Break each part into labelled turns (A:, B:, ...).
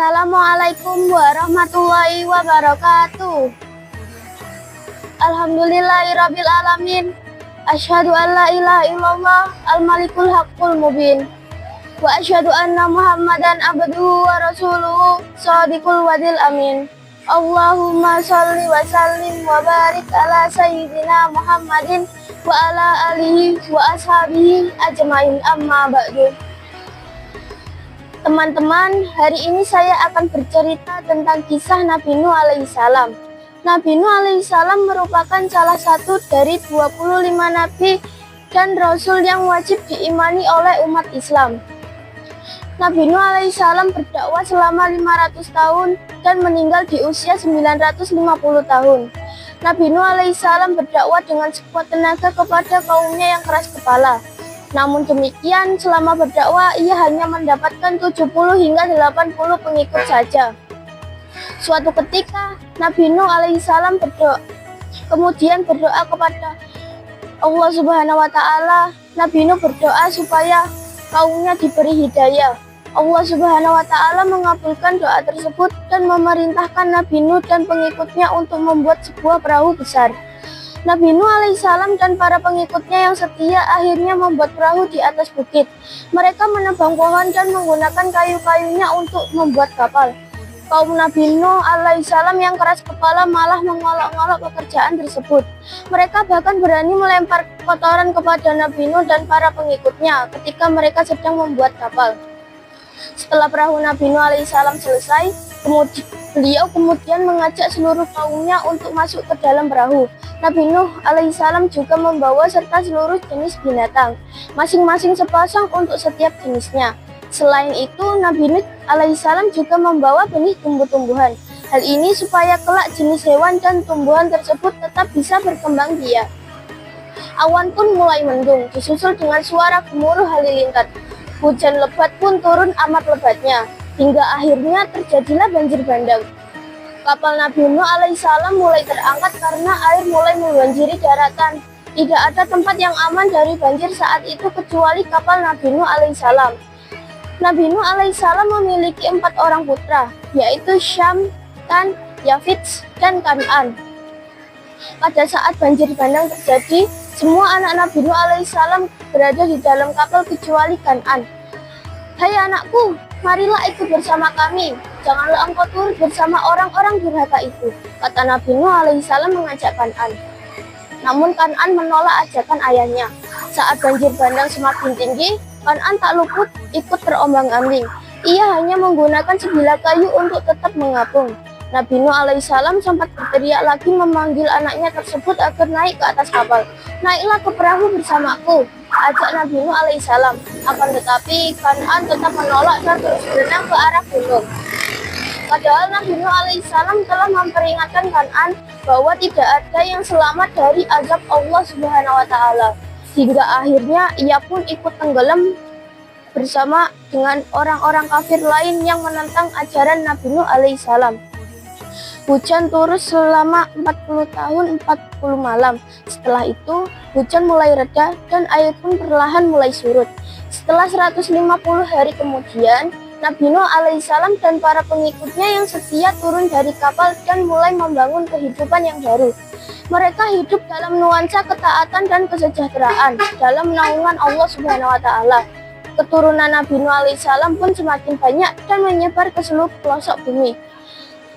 A: Assalamualaikum warahmatullahi wabarakatuh. Alhamdulillahirabbil alamin. Asyhadu an la ilaha illallah al-malikul haqqul mubin. Wa asyhadu anna Muhammadan abduhu wa rasuluhu shadiqul wadil amin. Allahumma sholli wa sallim wa barik ala sayyidina Muhammadin wa ala alihi wa ashabihi ajmain, amma ba'du. Teman-teman, hari ini saya akan bercerita tentang kisah Nabi Nuh alaihissalam. Nabi Nuh alaihissalam merupakan salah satu dari 25 nabi dan rasul yang wajib diimani oleh umat Islam. Nabi Nuh alaihissalam berdakwah selama 500 tahun dan meninggal di usia 950 tahun. Nabi Nuh alaihissalam berdakwah dengan sekuat tenaga kepada kaumnya yang keras kepala. Namun demikian, selama berdakwah ia hanya mendapatkan 70 hingga 80 pengikut saja. Suatu ketika, Nabi Nuh alaihissalam kemudian berdoa kepada Allah Subhanahu wa Ta'ala. Nabi Nuh berdoa supaya kaumnya diberi hidayah. Allah Subhanahu wa Ta'ala mengabulkan doa tersebut dan memerintahkan Nabi Nuh dan pengikutnya untuk membuat sebuah perahu besar. Nabi Nuh alaihissalam dan para pengikutnya yang setia akhirnya membuat perahu di atas bukit. Mereka menebang pohon dan menggunakan kayu-kayunya untuk membuat kapal. Kaum Nabi Nuh alaihissalam yang keras kepala malah mengolok-olok pekerjaan tersebut. Mereka bahkan berani melempar kotoran kepada Nabi Nuh dan para pengikutnya ketika mereka sedang membuat kapal. Setelah perahu Nabi Nuh alaihissalam selesai, beliau kemudian mengajak seluruh kaumnya untuk masuk ke dalam perahu. Nabi Nuh alaihissalam juga membawa serta seluruh jenis binatang, masing-masing sepasang untuk setiap jenisnya. Selain itu, Nabi Nuh alaihissalam juga membawa benih tumbuh-tumbuhan. Hal ini supaya kelak jenis hewan dan tumbuhan tersebut tetap bisa berkembang biak. Awan pun mulai mendung, disusul dengan suara gemuruh halilintar. Hujan lebat pun turun amat lebatnya, hingga akhirnya terjadilah banjir bandang. Kapal Nabi Nuh alaihissalam mulai terangkat karena air mulai membanjiri daratan. Tidak ada tempat yang aman dari banjir saat itu kecuali kapal Nabi Nuh alaihissalam. Nabi Nuh alaihissalam memiliki 4 orang putra, yaitu Syam, Kan, Yafits, dan Kan'an. Pada saat banjir bandang terjadi, semua anak Nabi Nuh alaihissalam berada di dalam kapal kecuali Kan'an. "Hai anakku, marilah ikut bersama kami. Janganlah engkau turut bersama orang-orang durhaka itu," kata Nabi Nuh alaihissalam mengajak Kan'an. Namun Kan'an menolak ajakan ayahnya. Saat banjir bandang semakin tinggi, Kan'an tak luput ikut terombang-ambing. Ia hanya menggunakan sebilah kayu untuk tetap mengapung. Nabi Nuh alaihissalam sempat berteriak lagi memanggil anaknya tersebut agar naik ke atas kapal. "Naiklah ke perahu bersamaku," ajak Nabi Nuh alaihissalam. Akan tetapi Kan'an tetap menolak dan terus berenang ke arah gunung. Padahal Nabi Nuh alaihissalam telah memperingatkan Kan'an bahwa tidak ada yang selamat dari azab Allah Subhanahu wa Ta'ala. Hingga akhirnya ia pun ikut tenggelam bersama dengan orang-orang kafir lain yang menentang ajaran Nabi Nuh alaihissalam. Hujan turun selama 40 tahun 40 malam. Setelah itu, hujan mulai reda dan air pun perlahan mulai surut. Setelah 150 hari kemudian, Nabi Nuh alaihissalam dan para pengikutnya yang setia turun dari kapal dan mulai membangun kehidupan yang baru. Mereka hidup dalam nuansa ketaatan dan kesejahteraan dalam naungan Allah Subhanahu wa Ta'ala. Keturunan Nabi Nuh alaihissalam pun semakin banyak dan menyebar ke seluruh pelosok bumi.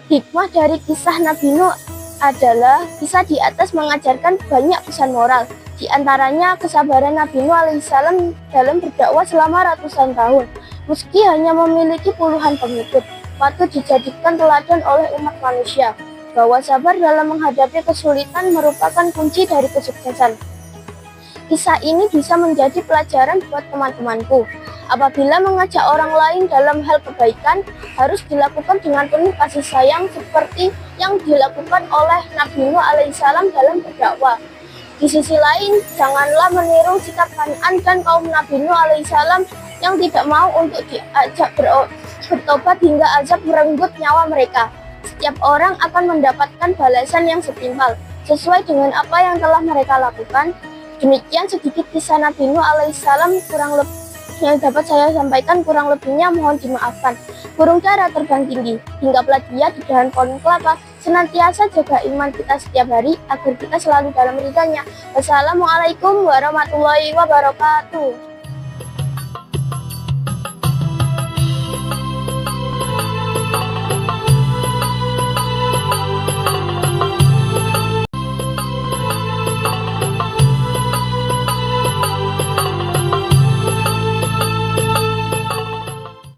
A: Hikmah dari kisah Nabi Nuh adalah kisah di atas mengajarkan banyak pesan moral. Di antaranya kesabaran Nabi Nuh alaihissalam dalam berdakwah selama ratusan tahun. Meski hanya memiliki puluhan pengikut, patut dijadikan teladan oleh umat manusia bahwa sabar dalam menghadapi kesulitan merupakan kunci dari kesuksesan. Kisah ini bisa menjadi pelajaran buat teman-temanku. Apabila mengajak orang lain dalam hal kebaikan, harus dilakukan dengan penuh kasih sayang seperti yang dilakukan oleh Nabi Nuh alaihissalam dalam berdakwah. Di sisi lain, janganlah meniru sikap Kan'an dan kaum Nabi Nuh alaihissalam yang tidak mau untuk diajak bertobat hingga azab merenggut nyawa mereka. Setiap orang akan mendapatkan balasan yang setimpal sesuai dengan apa yang telah mereka lakukan. Demikian sedikit kisah Nabi Nuh alaihissalam, kurang lebih Yang dapat saya sampaikan kurang lebihnya mohon dimaafkan. Burung dara terbang tinggi, hinggaplah dia di dahan pohon kelapa. Senantiasa jaga iman kita setiap hari agar kita selalu dalam ridhanya. Wassalamualaikum warahmatullahi wabarakatuh.